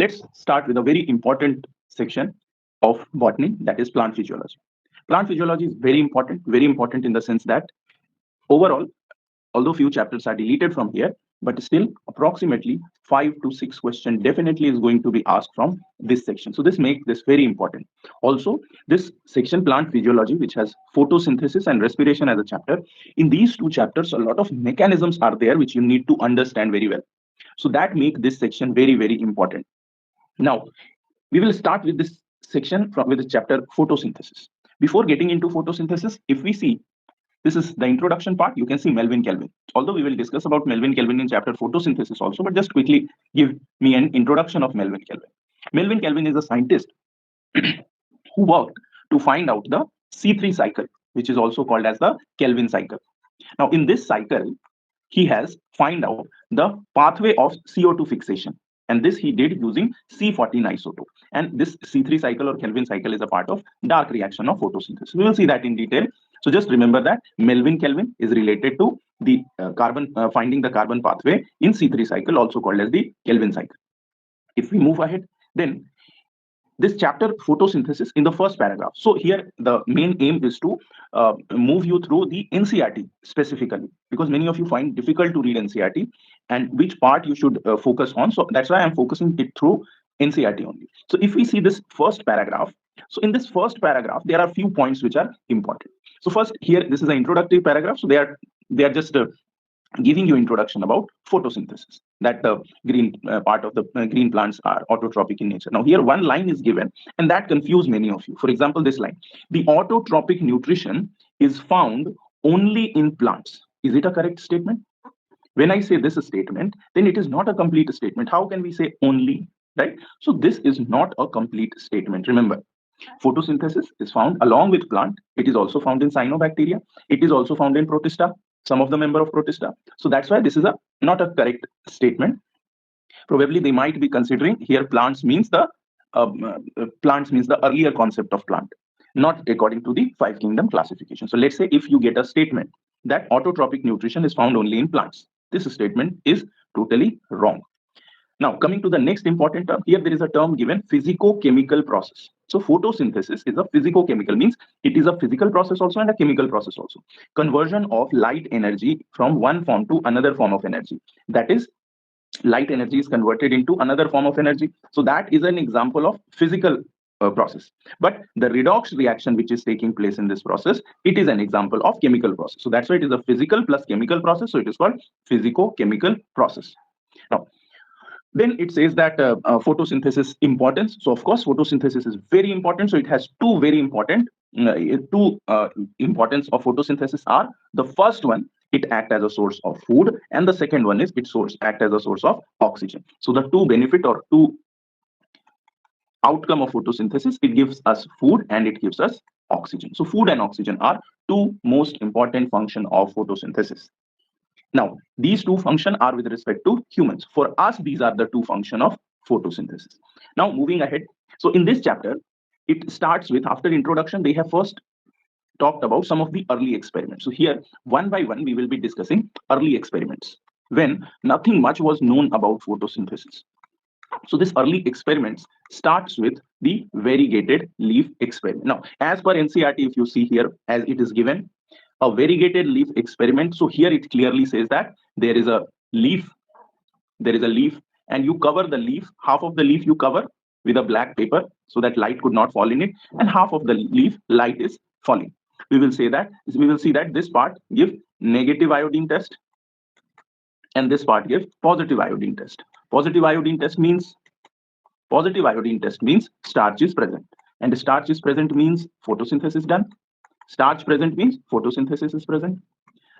let's start with a very important section of botany, that is plant physiology. Plant physiology is very important in the sense that overall, although few chapters are deleted from here, but still approximately 5 to 6 questions definitely is going to be asked from this section. So this makes this very important. Also, this section plant physiology, which has photosynthesis and respiration as a chapter, in these two chapters, a lot of mechanisms are there which you need to understand very well. So that make this section very important. Now, we will start with this section with the chapter photosynthesis. Before getting into photosynthesis, if we see, this is the introduction part. You can see Melvin Kelvin. Although we will discuss about Melvin Kelvin in chapter photosynthesis also, but just quickly give me an introduction of Melvin Kelvin. Melvin Kelvin is a scientist who worked to find out the C3 cycle, which is also called as the Kelvin cycle. Now, in this cycle, he has find out the pathway of CO2 fixation. And this he did using C14 isotope. And this C3 cycle or Kelvin cycle is a part of dark reaction of photosynthesis. We will see that in detail. So just remember that Melvin Kelvin is related to the finding the carbon pathway in C3 cycle, also called as the Kelvin cycle. If we move ahead, then this chapter photosynthesis in the first paragraph. So here the main aim is to move you through the NCERT specifically, because many of you find difficult to read NCERT and which part you should focus on. So that's why I'm focusing it through NCERT only. So if we see this first paragraph, so in this first paragraph, there are few points which are important. So first here, this is an introductory paragraph. So they are just giving you introduction about photosynthesis, that the green part of the green plants are autotrophic in nature. Now here one line is given and that confused many of you. For example, this line, the autotrophic nutrition is found only in plants. Is it a correct statement? When I say this statement, then it is not a complete statement. How can we say only, right? So this is not a complete statement. Remember, photosynthesis is found along with plant. It is also found in cyanobacteria. It is also found in protista, some of the member of protista. So that's why this is not a correct statement. Probably they might be considering here plants means the earlier concept of plant, not according to the 5 kingdom classification. So let's say if you get a statement that autotrophic nutrition is found only in plants, this statement is totally wrong. Now, coming to the next important term, here there is a term given, physico-chemical process. So photosynthesis is a physico-chemical, means it is a physical process also and a chemical process also. Conversion of light energy from one form to another form of energy. That is, light energy is converted into another form of energy. So that is an example of physical process. But the redox reaction which is taking place in this process, it is an example of chemical process. So that's why it is a physical plus chemical process. So it is called physico-chemical process. Now, then it says that photosynthesis importance. So of course, photosynthesis is very important. So it has two very important importance of photosynthesis are, the first one, it acts as a source of food, and the second one is it act as a source of oxygen. So the two benefit or two outcome of photosynthesis, it gives us food and it gives us oxygen. So food and oxygen are two most important function of photosynthesis. Now, these two functions are with respect to humans. For us, these are the two functions of photosynthesis. Now, moving ahead. So in this chapter, it starts with, after introduction, they have first talked about some of the early experiments. So here, one by one, we will be discussing early experiments when nothing much was known about photosynthesis. So this early experiments starts with the variegated leaf experiment. Now, as per NCERT, if you see here, as it is given, a variegated leaf experiment. So here it clearly says that there is a leaf, and you cover the leaf, half of the leaf you cover with a black paper so that light could not fall in it, and half of the leaf light is falling. We will see that this part give negative iodine test and this part give positive iodine test. Positive iodine test means starch is present, and starch is present means photosynthesis done. Starch present means photosynthesis is present.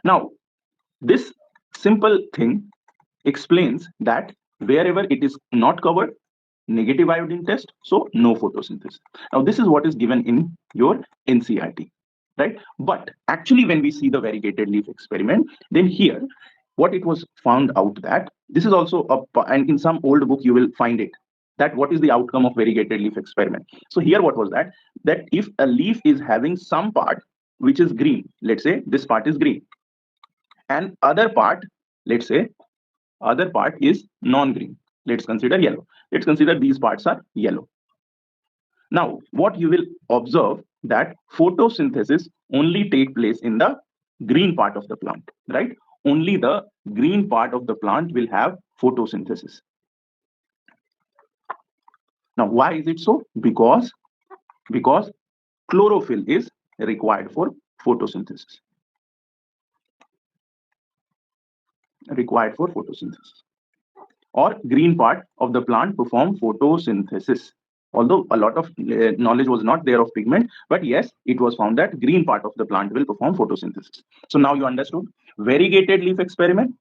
Now, this simple thing explains that wherever it is not covered, negative iodine test, so no photosynthesis. Now, this is what is given in your NCERT, right? But actually, when we see the variegated leaf experiment, then here, what it was found out that this is also and in some old book you will find it, that what is the outcome of variegated leaf experiment. So here what was that if a leaf is having some part which is green, let's say this part is green, and other part, let's say other part is non-green, Let's consider yellow. Let's consider these parts are yellow. Now, what you will observe that photosynthesis only take place in the green part of the plant, right? Only the green part of the plant will have photosynthesis. Now, why is it so? Because chlorophyll is required for photosynthesis. Required for photosynthesis. Or green part of the plant perform photosynthesis. Although a lot of knowledge was not there of pigment, but yes, it was found that green part of the plant will perform photosynthesis. So now you understood. Variegated leaf experiment,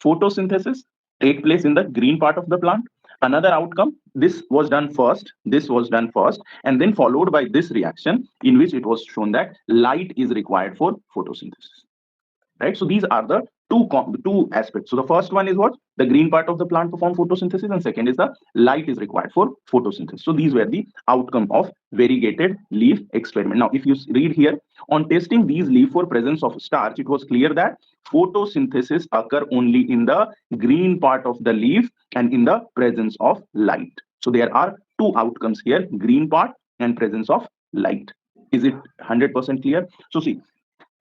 photosynthesis take place in the green part of the plant. Another outcome, this was done first, and then followed by this reaction in which it was shown that light is required for photosynthesis. Right? So these are the two aspects. So the first one is what? The green part of the plant perform photosynthesis, and second is the light is required for photosynthesis. So these were the outcome of variegated leaf experiment. Now, if you read here, on testing these leaf for presence of starch, it was clear that photosynthesis occur only in the green part of the leaf and in the presence of light. So there are two outcomes here, green part and presence of light. Is it 100% clear? So see,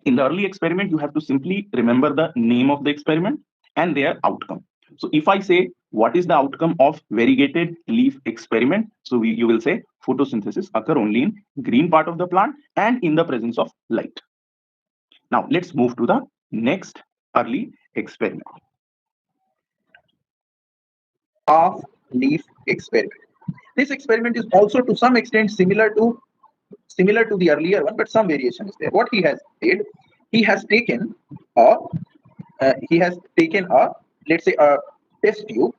in the early experiment, you have to simply remember the name of the experiment and their outcome. So if I say, what is the outcome of variegated leaf experiment? So you will say photosynthesis occur only in green part of the plant and in the presence of light. Now let's move to the next early experiment. Half leaf experiment. This experiment is also to some extent similar to the earlier one, but some variation is there. What he has did, he has taken a let's say a test tube,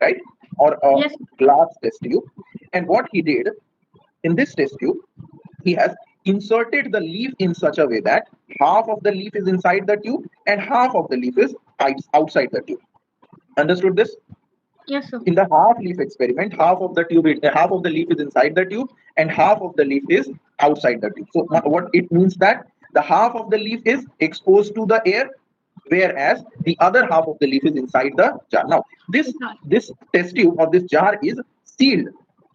right, or a Yes. glass test tube, and what he did in this test tube, he has inserted the leaf in such a way that half of the leaf is inside the tube and half of the leaf is outside the tube. Understood this? Yes, sir. In the half leaf experiment, half of the leaf is inside the tube and half of the leaf is outside the tube. So what it means that the half of the leaf is exposed to the air, whereas the other half of the leaf is inside the jar. Now this test tube or this jar is sealed,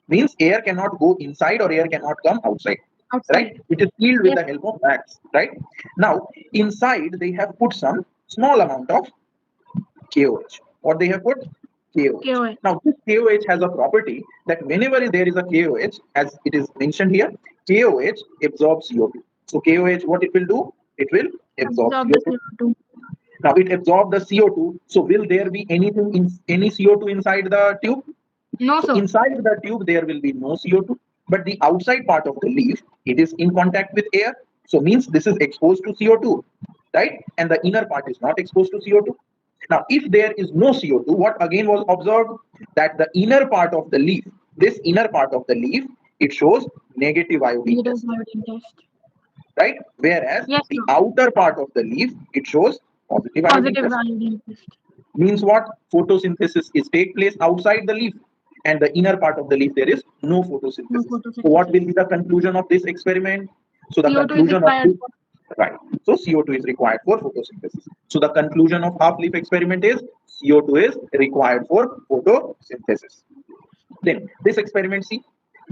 means air cannot go inside or air cannot come outside. Right? It is sealed with the help of wax. Right? Now inside they have put some small amount of KOH. What they have put? KOH. Now, this KOH has a property that whenever there is a KOH, as it is mentioned here, KOH absorbs CO2. So, KOH, what it will do? It will absorb CO2. Now, it absorbs the CO2. So, will there be any CO2 inside the tube? No, so sir. Inside the tube, there will be no CO2. But the outside part of the leaf, it is in contact with air. So, means this is exposed to CO2, right? And the inner part is not exposed to CO2. Now, if there is no CO2, what again was observed? That the inner part of the leaf, this inner part of the leaf, it shows negative iodine test, right? Whereas the outer part of the leaf, it shows positive iodine test. Means what? Photosynthesis is take place outside the leaf, and the inner part of the leaf there is no photosynthesis. So what will be the conclusion of this experiment? So the CO2 conclusion of this, right. So CO2 is required for photosynthesis. So the conclusion of half leaf experiment is CO2 is required for photosynthesis. Then this experiment, see,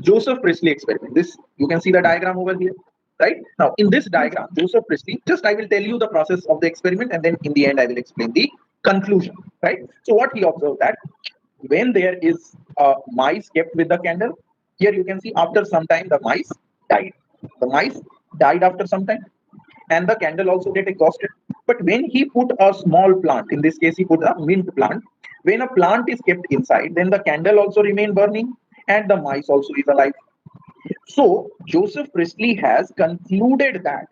Joseph Priestley experiment. This you can see the diagram over here. Right now, in this diagram, Joseph Priestley, just I will tell you the process of the experiment, and then in the end, I will explain the conclusion. Right. So what he observed that when there is mice kept with the candle, here you can see after some time the mice died. The mice died after some time, and the candle also get exhausted. But when he put a small plant, in this case he put a mint plant, when a plant is kept inside, then the candle also remain burning and the mice also is alive. So Joseph Priestley has concluded that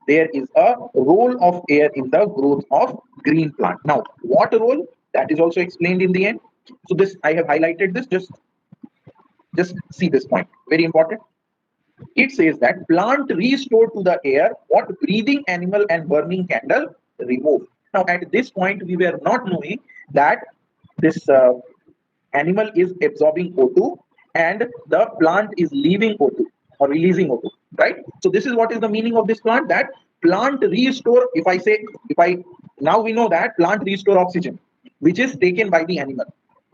there is a role of air in the growth of green plant. Now, what role? That is also explained in the end. So this I have highlighted this. Just see this point. Very important. It says that plant restored to the air what breathing animal and burning candle remove. Now, at this point, we were not knowing that this animal is absorbing O2 and the plant is leaving O2 or releasing O2, right? So this is what is the meaning of this plant, that plant restore, now we know that plant restore oxygen, which is taken by the animal.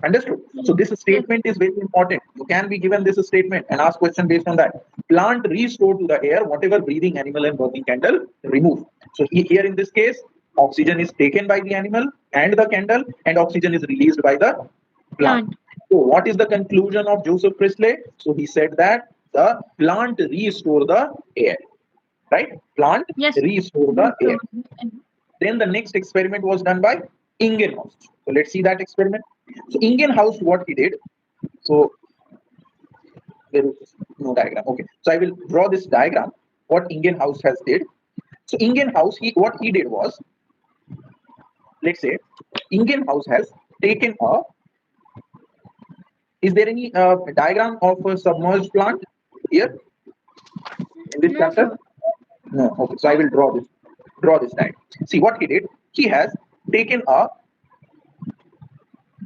Understood? So this statement is very important. You can be given this statement and ask question based on that. Plant restore to the air whatever breathing animal and working candle remove. So here in this case, oxygen is taken by the animal and the candle, and oxygen is released by the plant. So what is the conclusion of Joseph Priestley? So he said that the plant restore the air, right? Plant restore the air. Then the next experiment was done by Ingenhouse. So let's see that experiment. So Ingenhouse, what he did. So there is no diagram. Okay. So I will draw this diagram. What Ingenhouse has did. So Ingenhouse, what he did was, let's say, Ingenhouse has taken a. Is there any diagram of a submerged plant here in this chapter? No. Okay. So I will draw this diagram. See what he did. He has taken a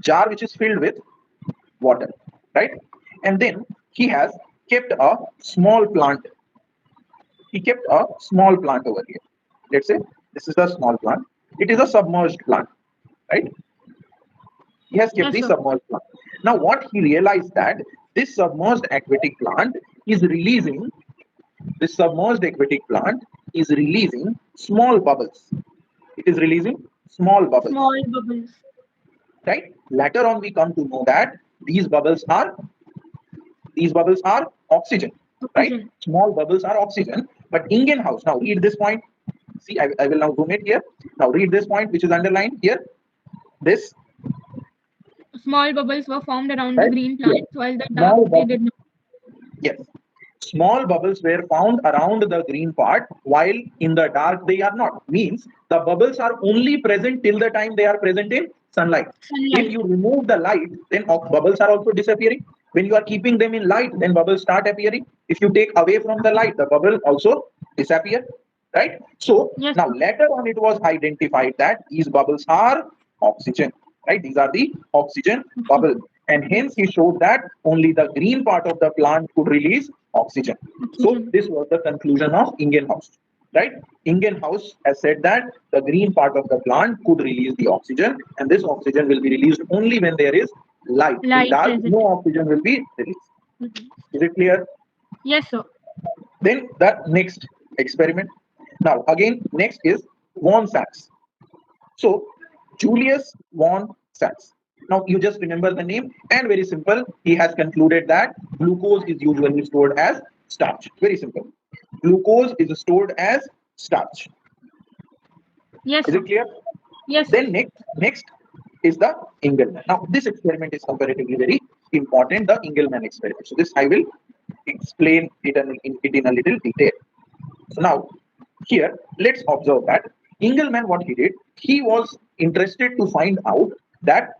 jar which is filled with water, right? And then he has kept a small plant. He kept a small plant over here. Let's say this is a small plant. It is a submerged plant, right? He has kept the submerged plant. Now what he realized that this submerged aquatic plant is releasing, small bubbles. It is releasing small bubbles. Right? Later on we come to know that these bubbles are oxygen, right? Small bubbles are oxygen. But Ingenhouse, now read this point. See, I will now zoom it here. Now read this point which is underlined here. This small bubbles were formed around the green plant, while the dark they did not. Yes. Small bubbles were found around the green part, while in the dark they are not. Means the bubbles are only present till the time they are present in sunlight. If you remove the light, then bubbles are also disappearing. When you are keeping them in light, then bubbles start appearing. If you take away from the light, the bubble also disappear. Right? So now later on it was identified that these bubbles are oxygen. Right? These are the oxygen bubbles. And hence he showed that only the green part of the plant could release oxygen. So this was the conclusion of Ingenhouse. Right? Ingenhouse has said that the green part of the plant could release the oxygen, and this oxygen will be released only when there is light. In dark, no oxygen will be released. Is it clear? Yes, sir. Then the next experiment. Now again, next is von Sachs. So Julius von Sachs. Now you just remember the name, and very simple. He has concluded that glucose is usually stored as starch. Very simple. Glucose is stored as starch. Yes. Is it clear? Yes. Then next is the Engelmann. Now this experiment is comparatively very important. The Engelmann experiment. So this I will explain it in a little detail. So now here let's observe that Engelmann, what he did, he was interested to find out that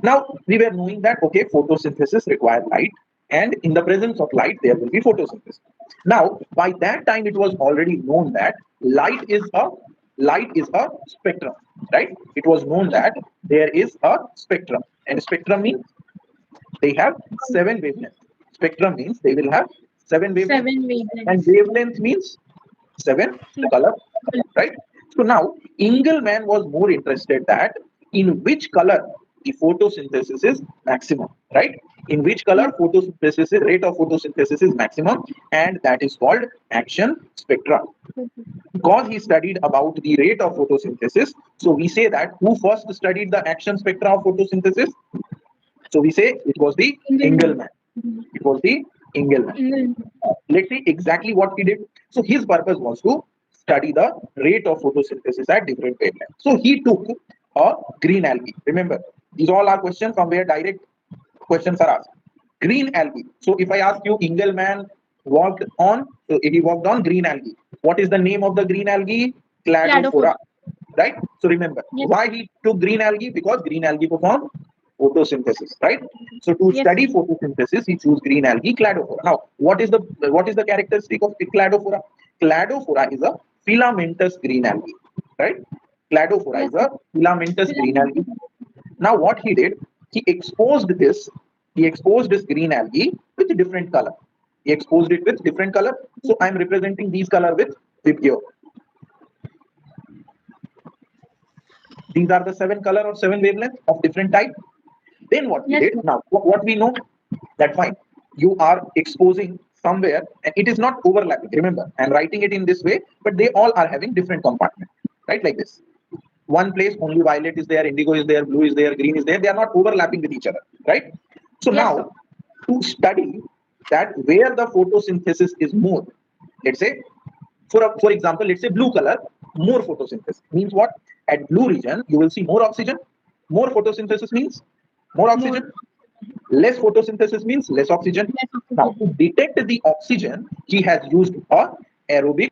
now we were knowing that okay, photosynthesis requires light, and in the presence of light there will be photosynthesis. Now by that time it was already known that light is a spectrum, right? It was known that there is a spectrum, and spectrum means they have 7 wavelengths. Spectrum means they will have 7 wavelengths. And wavelength means 7 color, right? So now Engelmann was more interested that in which color the photosynthesis is maximum, right? In which color rate of photosynthesis is maximum, and that is called action spectra. Because he studied about the rate of photosynthesis, so we say that who first studied the action spectra of photosynthesis? So we say it was the Engelmann. It was the Engelmann. Let's see exactly what he did. So his purpose was to study the rate of photosynthesis at different wavelengths. So he took a green algae. Remember, these all are questions from where direct questions are asked. Green algae. So if I ask you, Engelmann worked on green algae. What is the name of the green algae? Cladophora. Right? So remember, why he took green algae? Because green algae perform photosynthesis, right? So to study photosynthesis, he chose green algae, Cladophora. Now, what is the characteristic of Cladophora? Cladophora is a filamentous green algae, right? Cladophora is a filamentous green algae. Now, what he did, he exposed this green algae with different color. He exposed it with different color. So I'm representing these color with Vibgyor. These are the 7 color or 7 wavelengths of different type. Then what we Yes, did, sir. now what we know, that fine, you are exposing somewhere and it is not overlapping. Remember, I'm writing it in this way, but they all are having different compartment, right? Like this. One place only violet is there, indigo is there, blue is there, green is there. They are not overlapping with each other, right? So Yes, sir. now to study that where the photosynthesis is more, let's say for example, let's say blue color, more photosynthesis means what? At blue region, you will see more oxygen. More photosynthesis means more More. oxygen. Less photosynthesis means less oxygen. Less Now, oxygen. to detect the oxygen, he has used a aerobic.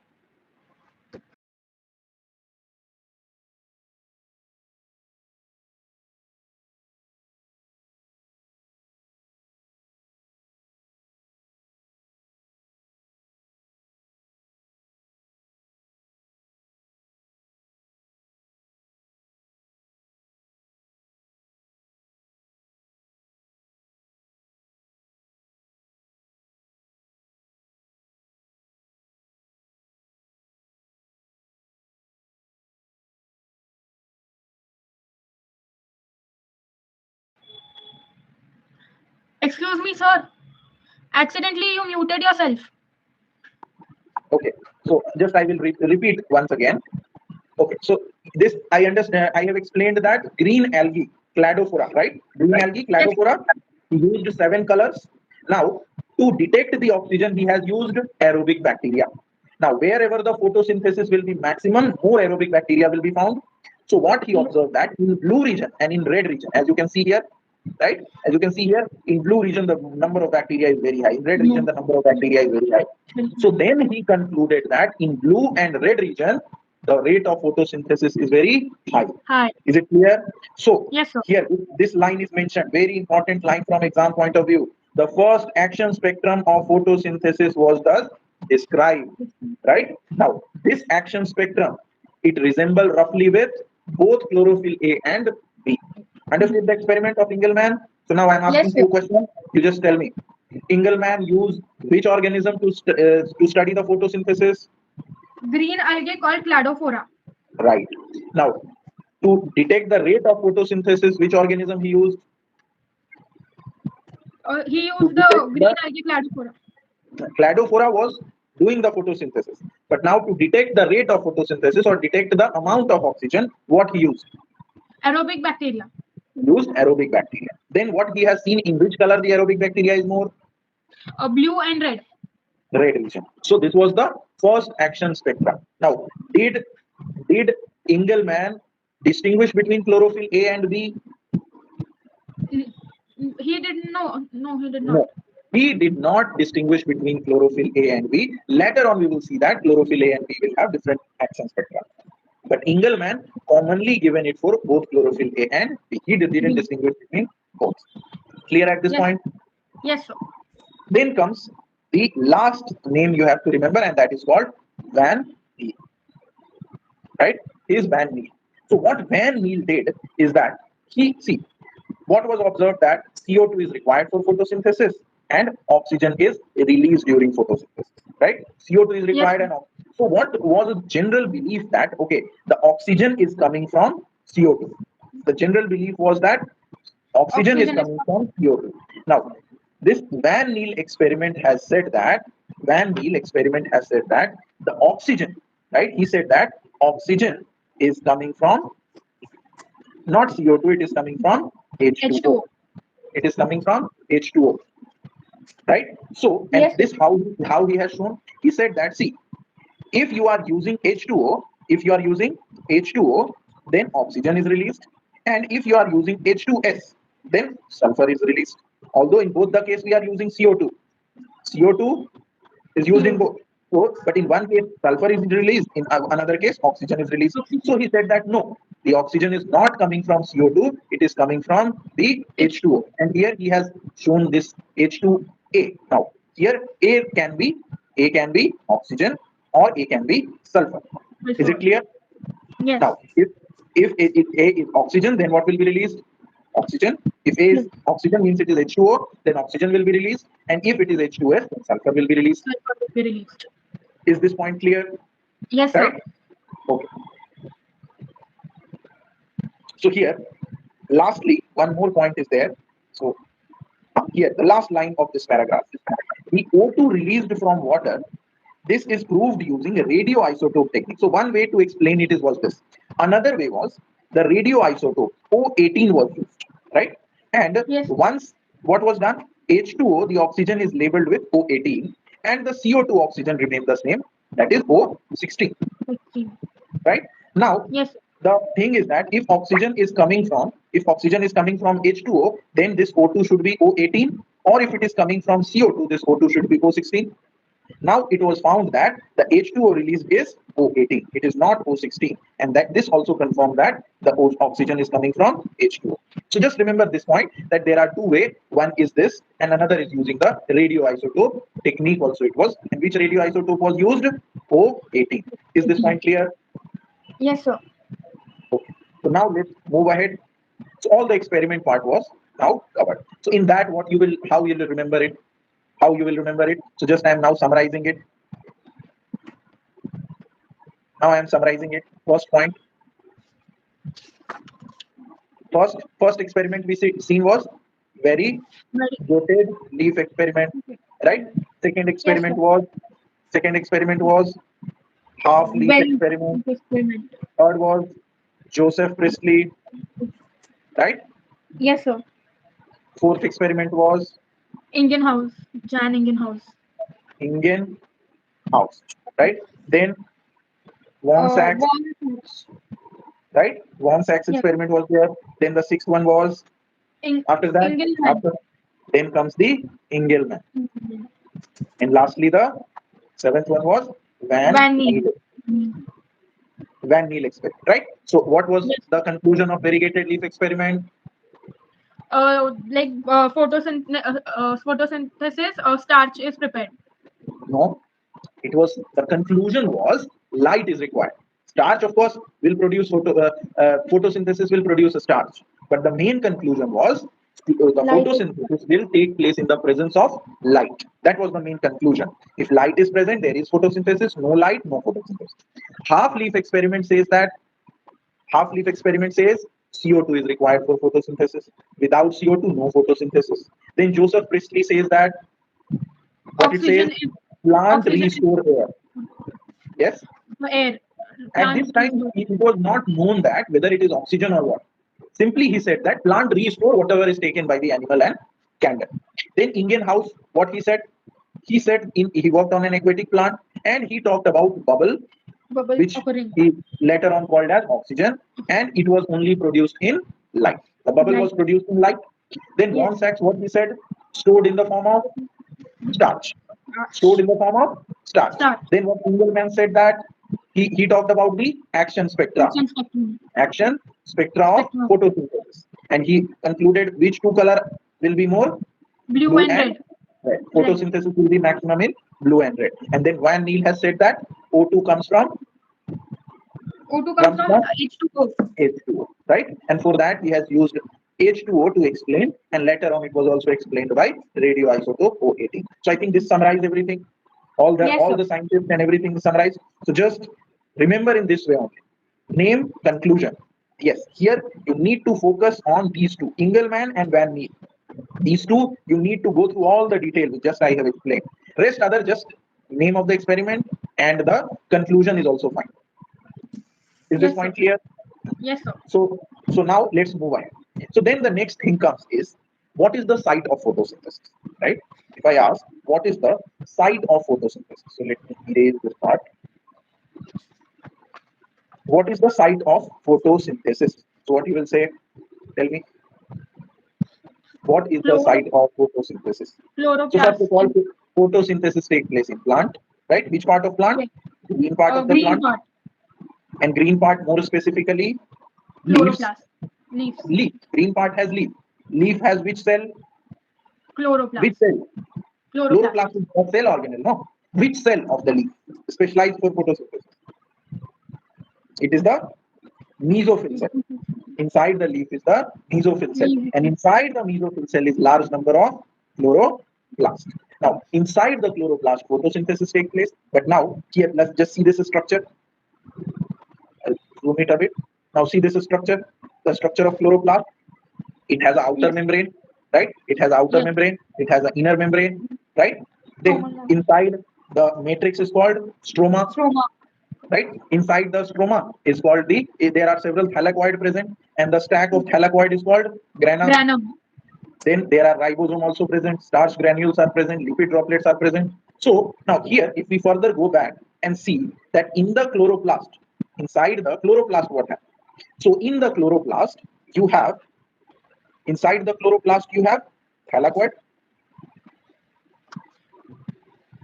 Excuse me, sir. Accidentally, you muted yourself. Okay, so just I will repeat once again. Okay, so this I understand. I have explained that green algae, cladophora, right? Green algae, Yes. cladophora. He used 7 colors. Now, to detect the oxygen, he has used aerobic bacteria. Now, wherever the photosynthesis will be maximum, more aerobic bacteria will be found. So, what he observed that in blue region and in red region, as you can see here, right? As you can see here, in blue region, the number of bacteria is very high. In red region, the number of bacteria is very high. So then he concluded that in blue and red region, the rate of photosynthesis is very high. Hi. Is it clear? So Yes, sir. here, this line is mentioned, very important line from exam point of view. The first action spectrum of photosynthesis was thus described, right? Now, this action spectrum, it resembles roughly with both chlorophyll A and B. Understood the experiment of Engelmann? So now I'm Yes, asking sir. two questions. You just tell me. Engelmann used which organism to study the photosynthesis? Green algae called cladophora. Right. Now, to detect the rate of photosynthesis, which organism he used? He To used detect the green the algae cladophora. cladophora was doing the photosynthesis. But now to detect the rate of photosynthesis or detect the amount of oxygen, what he used? Aerobic bacteria. Used aerobic bacteria. Then what he has seen, in which color the aerobic bacteria is more? Blue and red. Red region. So this was the first action spectrum. Now, did Engelmann distinguish between chlorophyll A and B? He did no, he did not. No. He did not distinguish between chlorophyll A and B. Later on, we will see that chlorophyll A and B will have different action spectra. But Engelmann commonly given it for both chlorophyll A and B. He didn't distinguish between both. Clear at this Yes. point? Yes, sir. Then comes the last name you have to remember, and that is called Van Niel. Right? He is Van Niel. So what Van Niel did is that what was observed, that CO2 is required for photosynthesis and oxygen is released during photosynthesis. Right? CO2 is Yes, required sir. so what was a general belief that okay, the oxygen is coming from CO2. The general belief was that oxygen is Oxygen is coming from CO2. Now, this Van Niel experiment has said that the oxygen, right? He said that oxygen is coming from not CO2, it is coming from H2O. H2O. It is coming from H2O, right? So, and Yes, sir. this how he has shown. He said that see, if you are using H2O, then oxygen is released, and if you are using H2S, then sulfur is released. Although in both the case we are using CO2, CO2 is used in CO2. both. So, but in one case sulfur is released, in another case oxygen is released. Oxygen. So he said that no, the oxygen is not coming from CO2, it is coming from the H2O. And here he has shown this H2A. Now here A can be oxygen or A can be sulfur. Is it clear? Yes. Now if A is oxygen, then what will be released? Oxygen. If A is oxygen means it is H2O, then oxygen will be released. And if it is H2S, then sulfur will be released. Sulfur will be released. Is this point clear? Yes, Right? sir. Okay. So here, lastly, one more point is there. So here, the last line of this paragraph. The O2 released from water, this is proved using a radioisotope technique. So one way to explain it is was this. Another way was the radioisotope O18 was used, right? And Yes. once what was done, H2O, the oxygen is labeled with O18, and the CO2 oxygen remains the same, that is O16, 16. right? Now, Yes. the thing is that if oxygen is coming from H2O, then this O2 should be O18, or if it is coming from CO2, this O2 should be O16. Now it was found that the H2O released is O18. It is not O16, and that this also confirmed that the oxygen is coming from H2O. So just remember this point, that there are two ways. One is this, and another is using the radioisotope technique. Also, it was, and which radioisotope was used? O18. Is this point clear? Yes, sir. Okay. So now let's move ahead. So all the experiment part was now covered. So in that, how you will remember it? How you will remember it? So just I am now summarizing it. Now I am summarizing it. First point. First experiment we seen was very variegated leaf experiment, right? Second Yes, sir. experiment was half leaf Well, experiment. experiment. Third was Joseph Priestley, right? Yes, sir. Fourth experiment was Indian house. Jan Indian house. Indian house, right? Then Von Sachs, Walnuts. right? Von Sachs Yes. experiment was there. Then the sixth one was after that. Engelman. Then comes the Engelman, and lastly the seventh one was Van Neal. Van Neal experiment, right? So what was Yes. the conclusion of variegated leaf experiment? Photosynthesis, starch is prepared. No, it was, the conclusion was light is required. Starch, of course, will produce photosynthesis will produce a starch, but the main conclusion was the Light. photosynthesis will take place in the presence of light. That was the main conclusion. If light is present, there is photosynthesis. No light, no photosynthesis. Half-leaf experiment says that CO2 is required for photosynthesis. Without CO2, no photosynthesis. Then Joseph Priestley says that what Oxygen it says, is plant oxygen restore air. Yes. is air. At this time, it was not known that whether it is oxygen or what. Simply, he said that plant restore whatever is taken by the animal and candle. Then Indian house, what he said? He said he worked on an aquatic plant, and he talked about bubble, Bubble which occurring. he later on called as oxygen, and it was only produced in light. The bubble was Light. produced in light. Then Yes. Von Sachs, what he said? Stored in the form of starch. Stored in the form of starch. Starch. Then what Engelman said that he talked about the action spectra. Action spectra of photosynthesis. And he concluded which two color will be more? Blue and red. Red. Photosynthesis will be maximum in blue and red. And then Van Neal has said that O2 comes from O2 comes from H2O. H2O, right? And for that he has used H2O to explain, and later on it was also explained by radioisotope O18. So I think this summarized everything. All the scientists and everything is summarized. So just remember in this way only. Name, conclusion. Yes, here you need to focus on these two, Engelman and Van Neal. These two, you need to go through all the details just I have explained. Rest other just name of the experiment and the conclusion is also fine. Is this point clear? Yes, sir. So now let's move on. So then the next thing comes is, what is the site of photosynthesis, right? If I ask, what is the site of photosynthesis? So let me erase this part. What is the site of photosynthesis? So what you will say? Tell me. What is the site of photosynthesis? So first of all, photosynthesis takes place in plant, right? Which part of plant? Green part of the plant. Part. And green part more specifically? Chloroplast. Leaf. Green part has leaf. Leaf has which cell? Chloroplast. Which cell? Chloroplast is a cell organelle, no? Which cell of the leaf? Specialized for photosynthesis. It is the mesophyll cell. Inside the leaf is the mesophyll cell. And inside the mesophyll cell is large number of chloroplasts. Now, inside the chloroplast, photosynthesis takes place. But now, here, let's just see this structure. I'll zoom it a bit. Now, see this structure. the structure of chloroplast. It has an outer Yes. membrane, right? It has outer Yes. membrane. It has an inner membrane, right? Then inside the matrix is called stroma, Stroma. right? Inside the stroma is called there are several thylakoid present, and the stack of thylakoid is called grana. Granum. Then there are ribosome also present, starch granules are present, lipid droplets are present. So now here, if we further go back and see that in the chloroplast, inside the chloroplast, what happens? So in the chloroplast, you have, inside the chloroplast, you have thylakoid.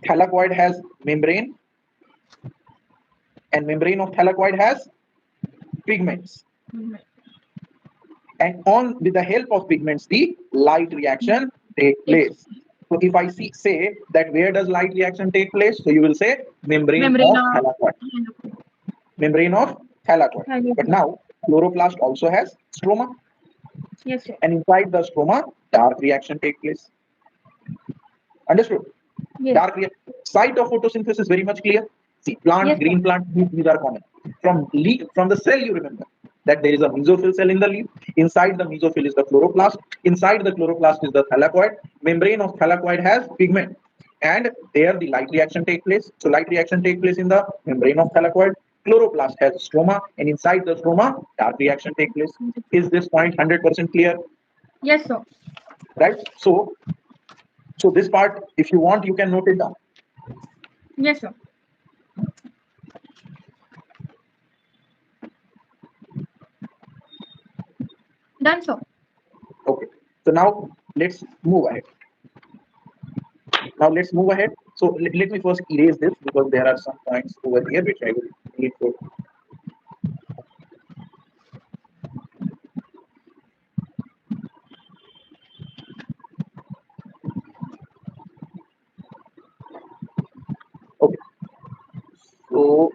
Thylakoid has membrane, and membrane of thylakoid has pigments. And on with the help of pigments, the light reaction take place. So if I say that where does light reaction take place? So you will say membrane of thylakoid. Membrane of thylakoid. But now chloroplast also has stroma. Yes, sir. And inside the stroma, dark reaction take place. Understood? Yes. Dark site of photosynthesis is very much clear. See, plant, Yes, green plant, these are common. From the cell, you remember that there is a mesophyll cell in the leaf. Inside the mesophyll is the chloroplast. Inside the chloroplast is the thylakoid. Membrane of thylakoid has pigment, and there the light reaction take place. So light reaction take place in the membrane of thylakoid. Chloroplast has stroma, and inside the stroma, dark reaction take place. Is this point 100% clear? Yes, sir. Right. So this part, if you want, you can note it down. Yes, sir. Done, sir. Okay. So now let's move ahead. So let me first erase this because there are some points over here which I will need for. Okay. So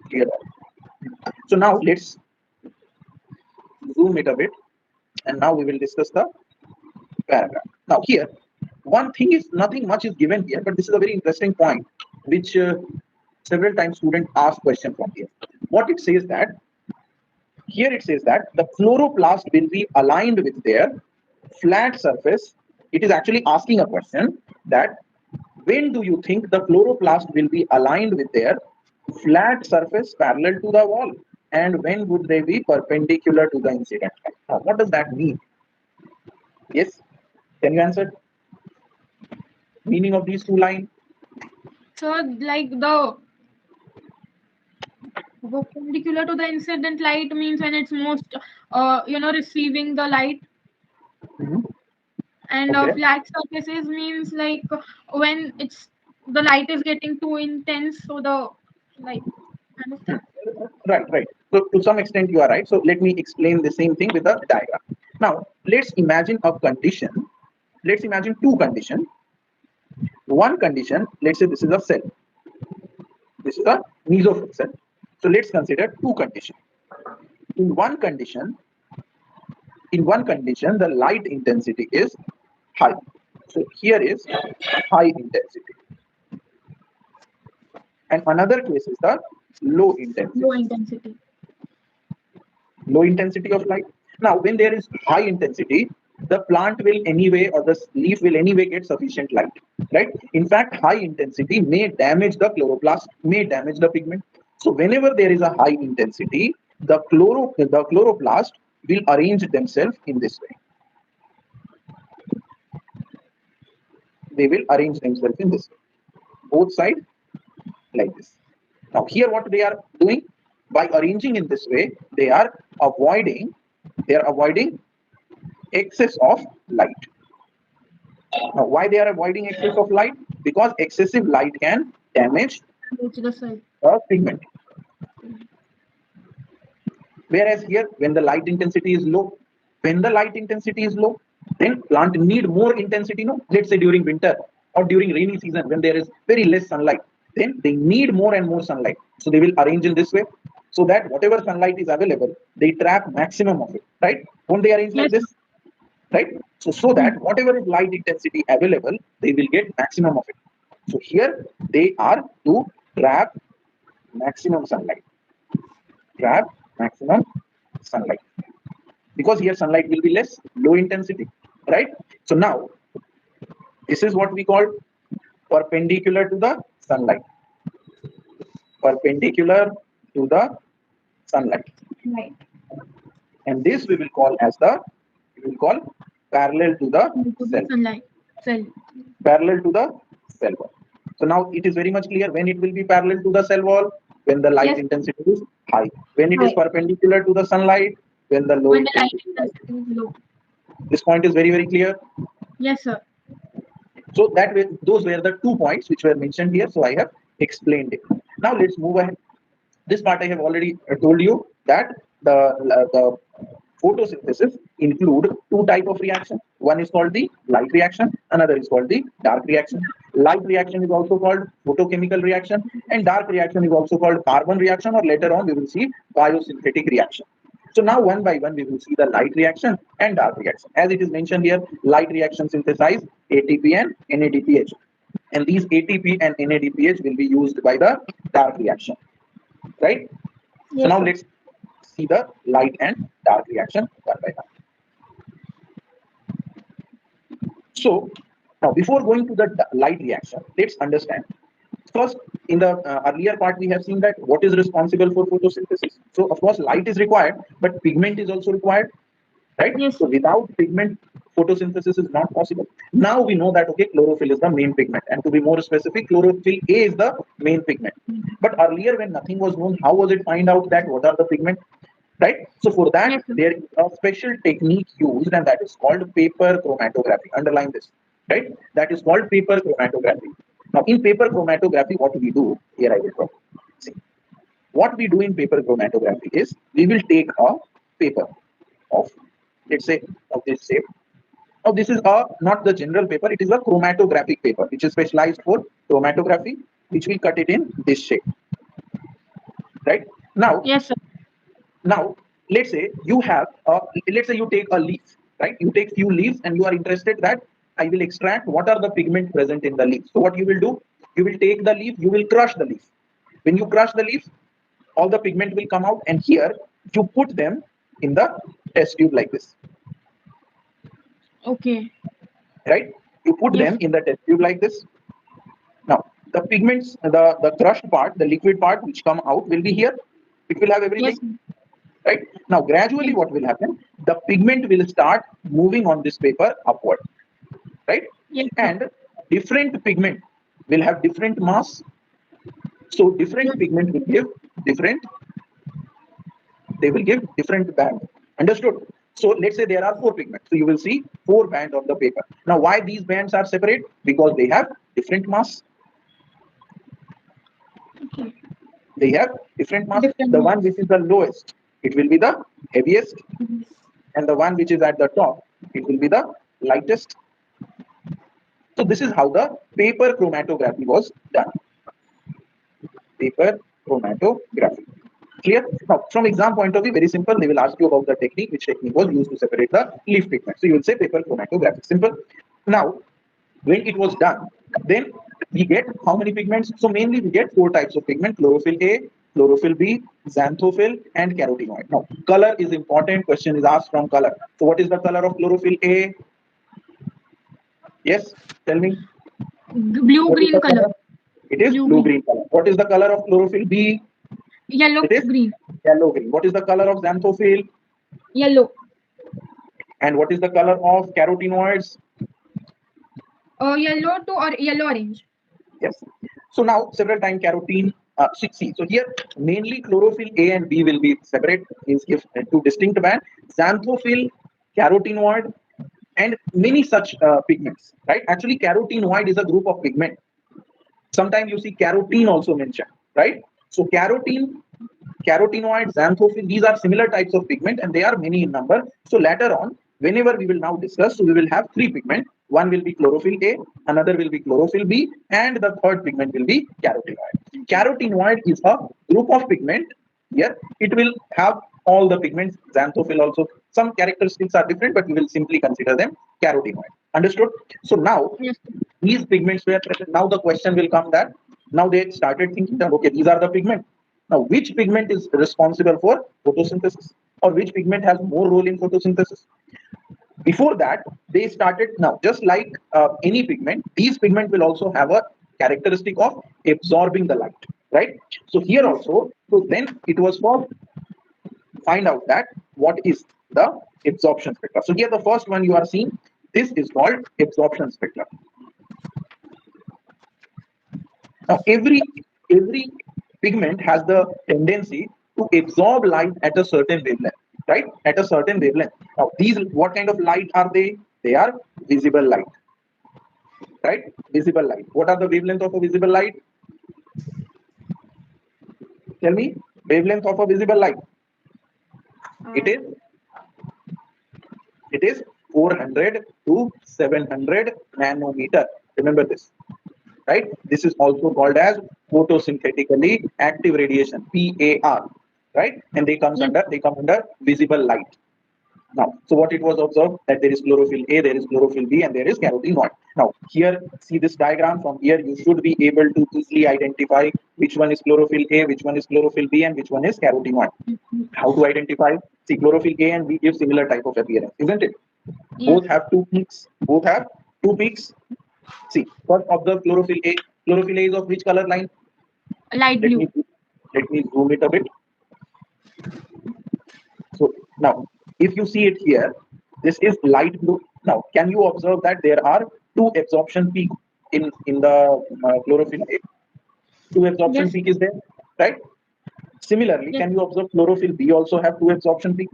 clear that. So now let's zoom it a bit, and now we will discuss the paragraph. Now here, one thing is nothing much is given here, but this is a very interesting point, which several times students ask question from here. What it says that here it says that the chloroplast will be aligned with their flat surface. It is actually asking a question that when do you think the chloroplast will be aligned with their flat surface parallel to the wall, and when would they be perpendicular to the incident line? Now, what does that mean? Yes, can you answer? Meaning of these two lines? So, like the perpendicular to the incident light means when it's most, receiving the light. Mhm. And Okay. flat surfaces means like when it's the light is getting too intense, so the like. Understand? Right. So to some extent you are right. So let me explain the same thing with a diagram. Now let's imagine a condition. Let's imagine two conditions. One condition, let's say this is a cell. This is a mesophyll cell. So let's consider two conditions. In one condition, the light intensity is high. So here is high intensity. And another case is the low intensity. Low intensity of light. Now, when there is high intensity, the plant will anyway, or the leaf will anyway get sufficient light, right? In fact, high intensity may damage the chloroplast, may damage the pigment. So whenever there is a high intensity, the chloroplast will arrange themselves in this way. They will arrange themselves in this way. Both sides like this. Now here what they are doing, by arranging in this way, they are avoiding excess of light. Now why they are avoiding excess of light? Because excessive light can damage the pigment. Whereas here, when the light intensity is low, then plant need more intensity. No, let's say during winter or during rainy season when there is very less sunlight, then they need more and more sunlight. So they will arrange in this way so that whatever sunlight is available, they trap maximum of it. Right? Won't they arrange like this? right? So that whatever is light intensity available, they will get maximum of it. So here they are to trap maximum sunlight, trap maximum sunlight, because here sunlight will be less, low intensity, right? So now this is what we call perpendicular to the sunlight, perpendicular to the sunlight, Right. and this we will call as the, we will call parallel to the cell, Sunlight. Cell. parallel to the cell wall. So now it is very much clear when it will be parallel to the cell wall, when the light Yes. intensity is high, when it is High. perpendicular to the sunlight, when the low When the light intensity is high. intensity is low. This point is very clear. Yes, sir. So that way, those were the 2 points which were mentioned here. So I have explained it. Now let's move ahead. This part I have already told you that the photosynthesis include 2 type of reaction. One is called the light reaction, another is called the dark reaction. Light reaction is also called photochemical reaction, and dark reaction is also called carbon reaction, or later on we will see biosynthetic reaction. So now one by one we will see the light reaction and dark reaction. As it is mentioned here, light reaction synthesize ATP and NADPH, and these ATP and NADPH will be used by the dark reaction, right? Yes, so now sir. let's see the light and dark reaction one by one. So now before going to the light reaction, let's understand. First, in the earlier part, we have seen that what is responsible for photosynthesis. So of course, light is required, but pigment is also required, right? Yes. So without pigment, photosynthesis is not possible. Now we know that, okay, chlorophyll is the main pigment, and to be more specific, chlorophyll A is the main pigment. But earlier, when nothing was known, how was it find out that what are the pigment, right? So for that, Yes, sir. there is a special technique used, and that is called paper chromatography. Underline this, right? That is called paper chromatography. Now, in paper chromatography, what we do here, I will talk. See, what we do in paper chromatography is we will take a paper of, let's say, of this shape. Now, this is a not the general paper; it is a chromatographic paper, which is specialized for chromatography, which we cut it in this shape, right? Now, Yes, sir. now let's say you have let's say you take a leaf, right? You take few leaves and you are interested that I will extract what are the pigment present in the leaf. So what you will do, you will take the leaf, you will crush the leaf. When you crush the leaf, all the pigment will come out, and here you put them in the test tube like this, Okay. right? You put Yes. them in the test tube like this. Now the pigments, the crushed part, the liquid part which come out will be here. It will have everything. Yes. Right? Now, gradually Yes. what will happen? The pigment will start moving on this paper upward, right? Yes, sir. And different pigment will have different mass. So different Yes. pigment will give different, they will give different band. Understood? So let's say there are 4 pigments. So you will see 4 bands of the paper. Now, why these bands are separate? Because they have different mass. Okay. They have different mass. Different The one mass. which is the lowest, it will be the heaviest, and the one which is at the top, it will be the lightest. So this is how the paper chromatography was done. Paper chromatography. Clear? Now, from exam point of view, very simple. They will ask you about the technique, which technique was used to separate the leaf pigment. So you will say paper chromatography. Simple. Now, when it was done, then we get how many pigments? So mainly we get 4 types of pigment: chlorophyll A, chlorophyll B, xanthophyll, and carotenoid. Now, color is important. Question is asked from color. So what is the color of chlorophyll A? Yes, tell me. What is Blue-green the color. color? It is Blue-green. blue-green color. What is the color of chlorophyll B? It is Yellow-green. yellow-green. What is the color of xanthophyll? Yellow. And what is the color of carotenoids? Yellow to or yellow-orange. Yes. So now several time carotene. See, so here mainly chlorophyll A and B will be separate, means give 2 distinct band. Xanthophyll, carotenoid, and many such pigments. Right? Actually, carotenoid is a group of pigment. Sometimes you see carotene also mentioned. Right? So carotene, carotenoid, xanthophyll, these are similar types of pigment, and they are many in number. So later on, whenever we will now discuss, so we will have 3 pigment. One will be chlorophyll A, another will be chlorophyll B, and the third pigment will be carotenoid. Carotenoid is a group of pigment. Here it will have all the pigments. Xanthophyll also, some characteristics are different, but we will simply consider them carotenoid. Understood? So now Yes. these pigments were present. Now the question will come that now they started thinking that okay, these are the pigments. Now which pigment is responsible for photosynthesis, or which pigment has more role in photosynthesis? Before that, they started, now just like any pigment, these pigment will also have a characteristic of absorbing the light, right? So here also, so then it was for find out that what is the absorption spectra. So here the first one you are seeing, this is called absorption spectra. Now every pigment has the tendency to absorb light at a certain wavelength, right? At a certain wavelength. Now these, what kind of light are they? They are visible light, right? Visible light. What are the wavelength of a visible light? Tell me, wavelength of a visible light. It is 400 to 700 nanometer. Remember this, right? This is also called as photosynthetically active radiation, PAR, right? And they come under visible light. Now, so what it was observed, that there is chlorophyll A, there is chlorophyll B, and there is carotenoid. Now, here, see this diagram. From here, you should be able to easily identify which one is chlorophyll A, which one is chlorophyll B, and which one is carotenoid. How to identify? See, chlorophyll A and B give similar type of appearance, isn't it? Yes. Both have two peaks. Both have two peaks. See, first observe chlorophyll A. Chlorophyll A is of which color line? Light blue. Let me zoom it a bit. So now, if you see it here, this is light blue. Now, can you observe that there are two absorption peak in the chlorophyll A? Two absorption Yes. peak is there, right? Similarly, Yes. can you observe chlorophyll B also have two absorption peak?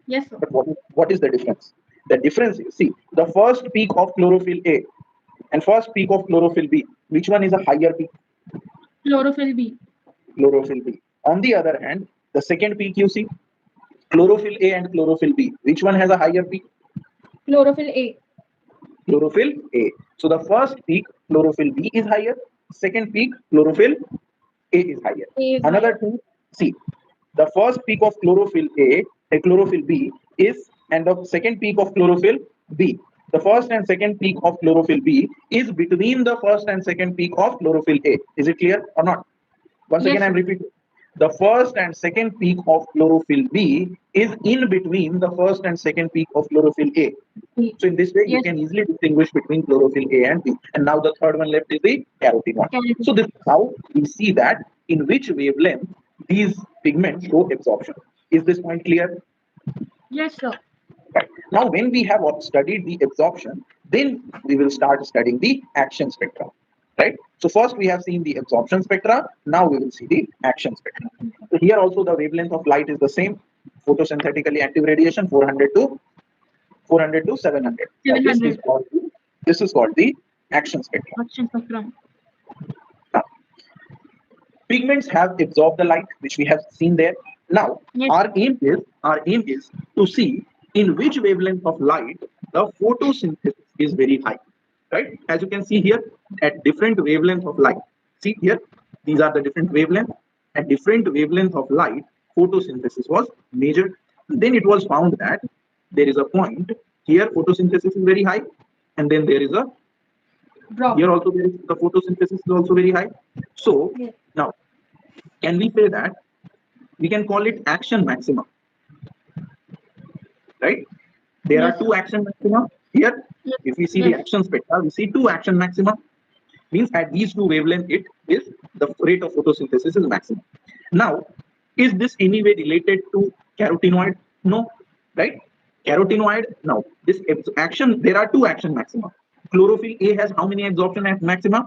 Yes, sir. But what is the difference? The difference is, see, the first peak of chlorophyll A and first peak of chlorophyll B, which one is a higher peak? Chlorophyll B. Chlorophyll B. On the other hand, the second peak you see, chlorophyll A and chlorophyll B, which one has a higher peak? Chlorophyll A. Chlorophyll A. So the first peak, chlorophyll B is higher. Second peak, chlorophyll A is higher. A is Another higher. thing, see, the first peak of chlorophyll A and chlorophyll B is, and the second peak of chlorophyll B. The first and second peak of chlorophyll B is between the first and second peak of chlorophyll A. Is it clear or not? Once Yes, again, I'm sir. repeating. The first and second peak of chlorophyll B is in between the first and second peak of chlorophyll A. So in this way, you Yes. can easily distinguish between chlorophyll A and B. And now the third one left is the carotenoid. So this is how we see that in which wavelength these pigments show absorption. Is this point clear? Yes, sir. Right. Now, when we have studied the absorption, then we will start studying the action spectra. Right. So first we have seen the absorption spectra. Now we will see the action spectra. So here also the wavelength of light is the same. Photosynthetically active radiation 400 to 700. Now, 700. this is called the action spectra. Action spectrum. Now, pigments have absorbed the light, which we have seen there. Now, Yes. our aim is to see in which wavelength of light the photosynthesis is very high. Right? As you can see here, at different wavelength of light. See here, these are the different wavelength. At different wavelength of light, photosynthesis was measured. Then it was found that there is a point here, photosynthesis is very high, and then there is a Drop. here also there is the photosynthesis is also very high. So Yes. now, can we say that we can call it action maxima? Right? There Yes. are two action maxima here. Yes. If we see the Yes. action spectra, we see two action maxima. Means at these two wavelength, it is the rate of photosynthesis is maximum. Now, is this any way related to carotenoid? No, right? Carotenoid. Now, this action, there are two action maxima. Chlorophyll A has how many absorption maxima?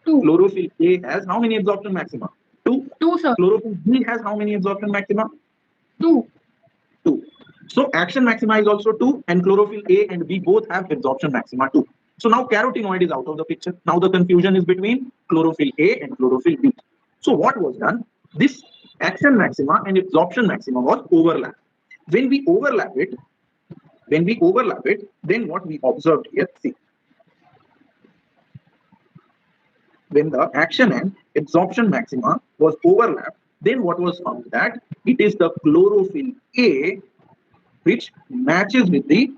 2. Chlorophyll A has how many absorption maxima? 2. 2, sir. Chlorophyll B has how many absorption maxima? 2. 2. So action maxima is also 2, and chlorophyll A and B both have absorption maxima 2. So now carotenoid is out of the picture. Now the confusion is between chlorophyll A and chlorophyll B. So what was done? This action maxima and absorption maxima was overlapped. When we overlap it, then what we observed here, see, when the action and absorption maxima was overlapped, Then what was found that it is the chlorophyll A which matches with the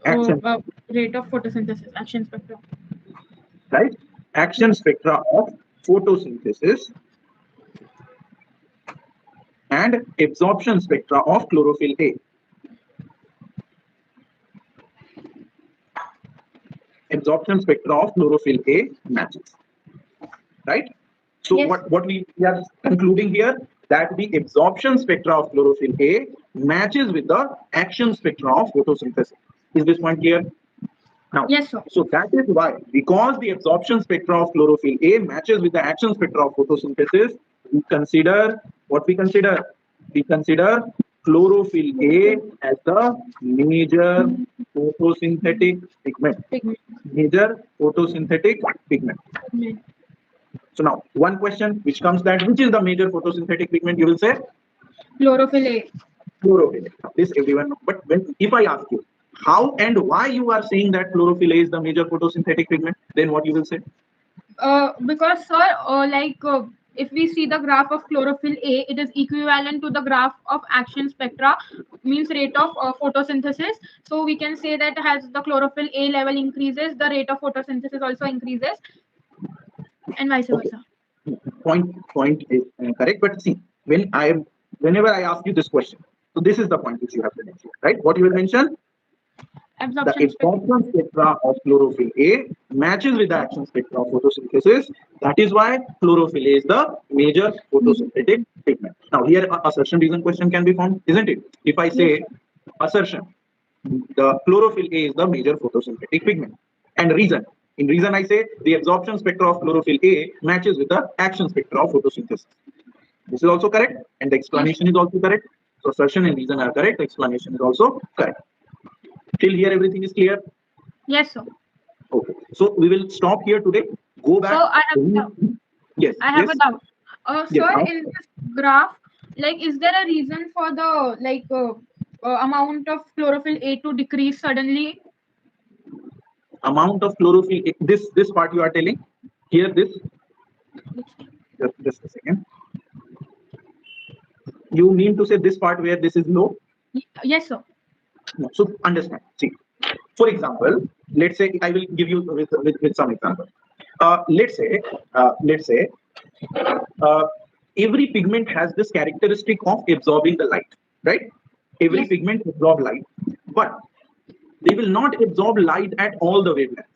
action, rate of photosynthesis, action spectrum. right? Action spectra of photosynthesis and absorption spectra of chlorophyll A. Absorption spectra of chlorophyll A matches, right? So Yes. what we are concluding here, that the absorption spectra of chlorophyll A matches with the action spectra of photosynthesis. Is this point clear? Now, Yes, sir. so that is why, because the absorption spectra of chlorophyll A matches with the action spectra of photosynthesis, we consider what we consider. We consider chlorophyll A as the major photosynthetic pigment. Major photosynthetic pigment. So now, one question which comes, that which is the major photosynthetic pigment? You will say Chlorophyll A. chlorophyll. This everyone knows. But if I ask you how and why you are saying that chlorophyll A is the major photosynthetic pigment, then what you will say? Because sir, if we see the graph of chlorophyll A, it is equivalent to the graph of action spectra, means rate of photosynthesis. So we can say that as the chlorophyll A level increases, the rate of photosynthesis also increases, and vice versa. Point is correct. But see, whenever I ask you this question, so this is the point which you have to mention, right? What you will mention? The absorption spectra of chlorophyll A matches with the action spectra of photosynthesis. That is why chlorophyll A is the major photosynthetic pigment. Now here assertion reason question can be formed, isn't it? If I say assertion, the chlorophyll A is the major photosynthetic pigment, and reason. In reason, I say the absorption spectra of chlorophyll A matches with the action spectra of photosynthesis. This is also correct, and the explanation is also correct. So assertion and reason are correct. The explanation is also correct. Till here, everything is clear? Yes, sir. Okay. So we will stop here today. Go back. So I have a doubt. Yes. I have a doubt. Yes, Sir, in this graph, is there a reason for the amount of chlorophyll A to decrease suddenly? Amount of chlorophyll A, this part you are telling here, this just a second. You mean to say this part where this is low? Yes, sir. No. So understand. See, for example, let's say I will give you with some example. Let's say every pigment has this characteristic of absorbing the light, right? Every pigment absorbs light, but they will not absorb light at all the wavelength.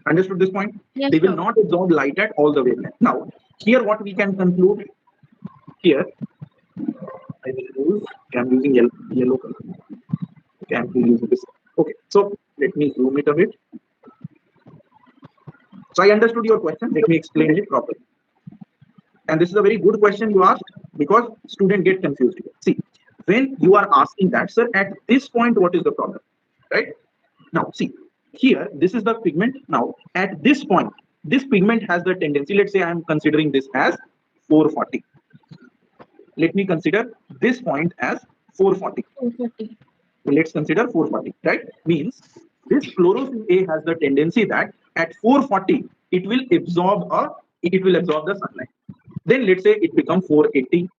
Understood this point? Yes, they will sir. not absorb light at all the wavelength. Now, here what we can conclude here, I'm using yellow color. Okay, I'm using this. Okay, so let me zoom it a bit. So I understood your question. Let me explain it properly. And this is a very good question you asked, because students get confused here. See, when you are asking that, sir, at this point, what is the problem, right? Now, see, here, this is the pigment. Now, at this point, this pigment has the tendency, let's say I'm considering this as 440. Let me consider this point as 440. 440. Let's consider 440, right? Means this chlorophyll A has the tendency that at 440, it will absorb the sunlight. Then let's say it becomes 480,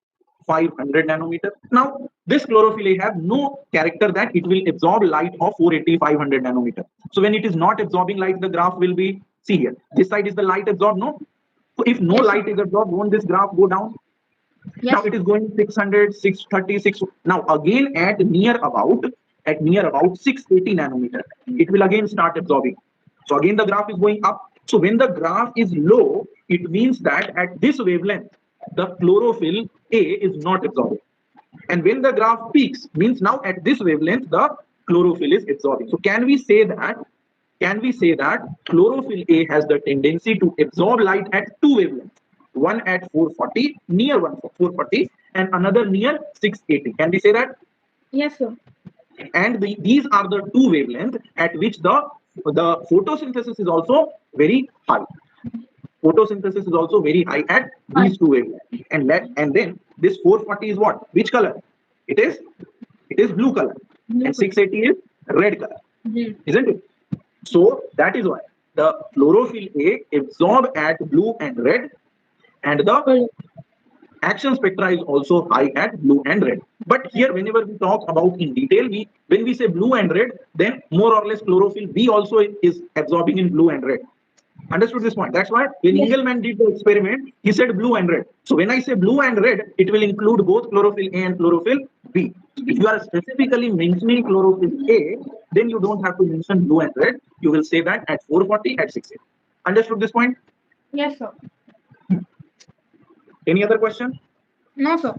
500 nanometer. Now, this chlorophyll A have no character that it will absorb light of 480, 500 nanometer. So when it is not absorbing light, the graph will be, see here, this side is the light absorbed, no? So if no light is absorbed, won't this graph go down? Yes. Now it is going 600, 630, 6. Now again at near about 680 nanometer, it will again start absorbing. So again the graph is going up. So when the graph is low, it means that at this wavelength, the chlorophyll A is not absorbing. And when the graph peaks, means now at this wavelength, the chlorophyll is absorbing. So can we say that chlorophyll A has the tendency to absorb light at two wavelengths? One at 440, near 440, and another near 680. Can we say that? Yes, sir. And these are the two wavelengths at which the photosynthesis is also very high. Photosynthesis is also very high at these two wavelengths. And then this 440 is what? Which color? It is blue color. And 680 is red color. Isn't it? So that is why the chlorophyll A absorb at blue and red, and the Action spectra is also high at blue and red. But here, whenever we talk about in detail, when we say blue and red, then more or less chlorophyll B also is absorbing in blue and red. Understood this point? That's why when Engelmann did the experiment, he said blue and red. So when I say blue and red, it will include both chlorophyll A and chlorophyll B. If you are specifically mentioning chlorophyll A, then you don't have to mention blue and red. You will say that at 440 at 680. Understood this point? Yes, sir. Any other question? No, sir.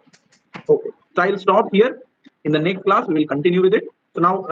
Okay. So I'll stop here. In the next class, we will continue with it. So now